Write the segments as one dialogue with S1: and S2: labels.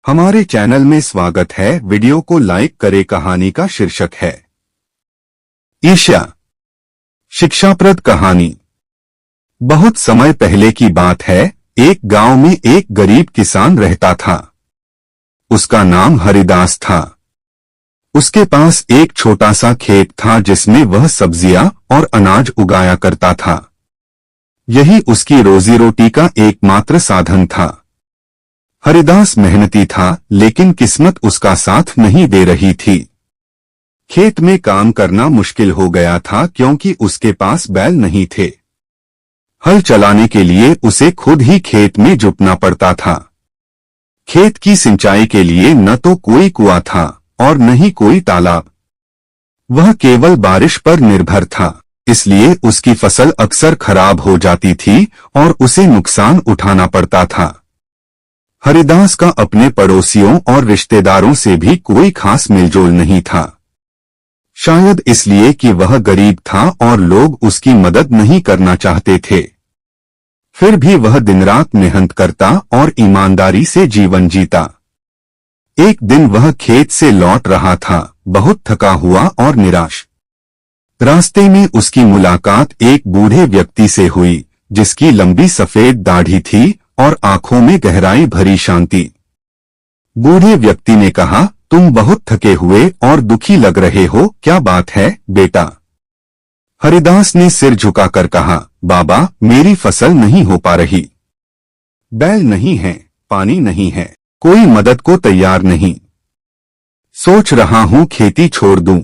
S1: हमारे चैनल में स्वागत है। वीडियो को लाइक करें। कहानी का शीर्षक है ईर्ष्या। शिक्षाप्रद कहानी। बहुत समय पहले की बात है। एक गांव में एक गरीब किसान रहता था। उसका नाम हरिदास था। उसके पास एक छोटा सा खेत था जिसमें वह सब्जियां और अनाज उगाया करता था। यही उसकी रोजी रोटी का एकमात्र साधन था। हरिदास मेहनती था, लेकिन किस्मत उसका साथ नहीं दे रही थी। खेत में काम करना मुश्किल हो गया था क्योंकि उसके पास बैल नहीं थे। हल चलाने के लिए उसे खुद ही खेत में जुटना पड़ता था। खेत की सिंचाई के लिए न तो कोई कुआं था और न ही कोई तालाब। वह केवल बारिश पर निर्भर था, इसलिए उसकी फसल अक्सर खराब हो जाती थी और उसे नुकसान उठाना पड़ता था। हरिदास का अपने पड़ोसियों और रिश्तेदारों से भी कोई खास मिलजोल नहीं था। शायद इसलिए कि वह गरीब था और लोग उसकी मदद नहीं करना चाहते थे। फिर भी वह दिन रात मेहनत करता और ईमानदारी से जीवन जीता। एक दिन वह खेत से लौट रहा था, बहुत थका हुआ और निराश। रास्ते में उसकी मुलाकात एक बूढ़े व्यक्ति से हुई, जिसकी लंबी सफेद दाढ़ी थी और आंखों में गहराई भरी शांति। बूढ़े व्यक्ति ने कहा, तुम बहुत थके हुए और दुखी लग रहे हो, क्या बात है बेटा? हरिदास ने सिर झुकाकर कहा, बाबा, मेरी फसल नहीं हो पा रही। बैल नहीं है, पानी नहीं है, कोई मदद को तैयार नहीं। सोच रहा हूं खेती छोड़ दूं।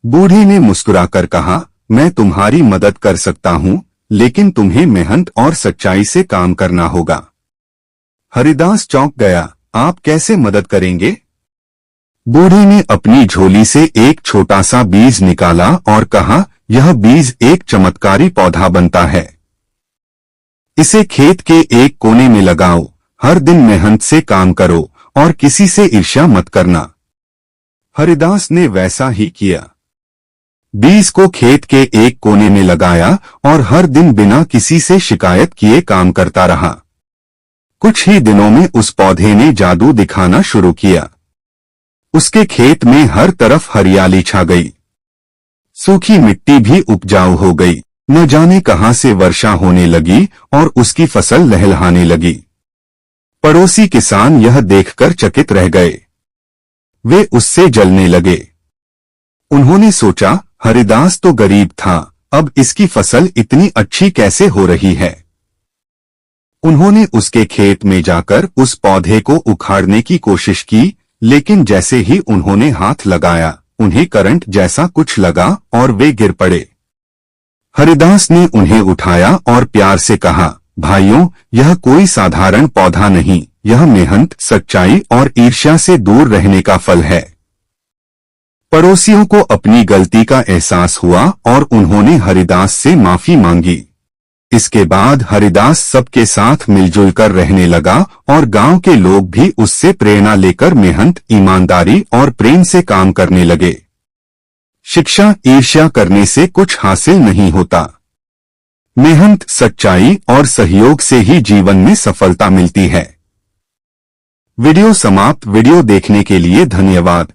S1: बूढ़े ने मुस्कुराकर कहा, मैं तुम्हारी मदद कर सकता हूं, लेकिन तुम्हें मेहनत और सच्चाई से काम करना होगा। हरिदास चौंक गया, आप कैसे मदद करेंगे? बूढ़े ने अपनी झोली से एक छोटा सा बीज निकाला और कहा, यह बीज एक चमत्कारी पौधा बनता है। इसे खेत के एक कोने में लगाओ, हर दिन मेहनत से काम करो और किसी से ईर्ष्या मत करना। हरिदास ने वैसा ही किया। बीज को खेत के एक कोने में लगाया और हर दिन बिना किसी से शिकायत किए काम करता रहा। कुछ ही दिनों में उस पौधे ने जादू दिखाना शुरू किया। उसके खेत में हर तरफ हरियाली छा गई। सूखी मिट्टी भी उपजाऊ हो गई। न जाने कहां से वर्षा होने लगी और उसकी फसल लहलहाने लगी। पड़ोसी किसान यह देखकर चकित रह गए। वे उससे जलने लगे। उन्होंने सोचा, हरिदास तो गरीब था, अब इसकी फसल इतनी अच्छी कैसे हो रही है? उन्होंने उसके खेत में जाकर उस पौधे को उखाड़ने की कोशिश की, लेकिन जैसे ही उन्होंने हाथ लगाया, उन्हें करंट जैसा कुछ लगा और वे गिर पड़े। हरिदास ने उन्हें उठाया और प्यार से कहा, भाइयों, यह कोई साधारण पौधा नहीं, यह मेहनत, सच्चाई और ईर्ष्या से दूर रहने का फल है। पड़ोसियों को अपनी गलती का एहसास हुआ और उन्होंने हरिदास से माफी मांगी। इसके बाद हरिदास सबके साथ मिलजुल कर रहने लगा और गांव के लोग भी उससे प्रेरणा लेकर मेहनत, ईमानदारी और प्रेम से काम करने लगे। शिक्षा, ईर्ष्या करने से कुछ हासिल नहीं होता। मेहनत, सच्चाई और सहयोग से ही जीवन में सफलता मिलती है। वीडियो समाप्त। वीडियो देखने के लिए धन्यवाद।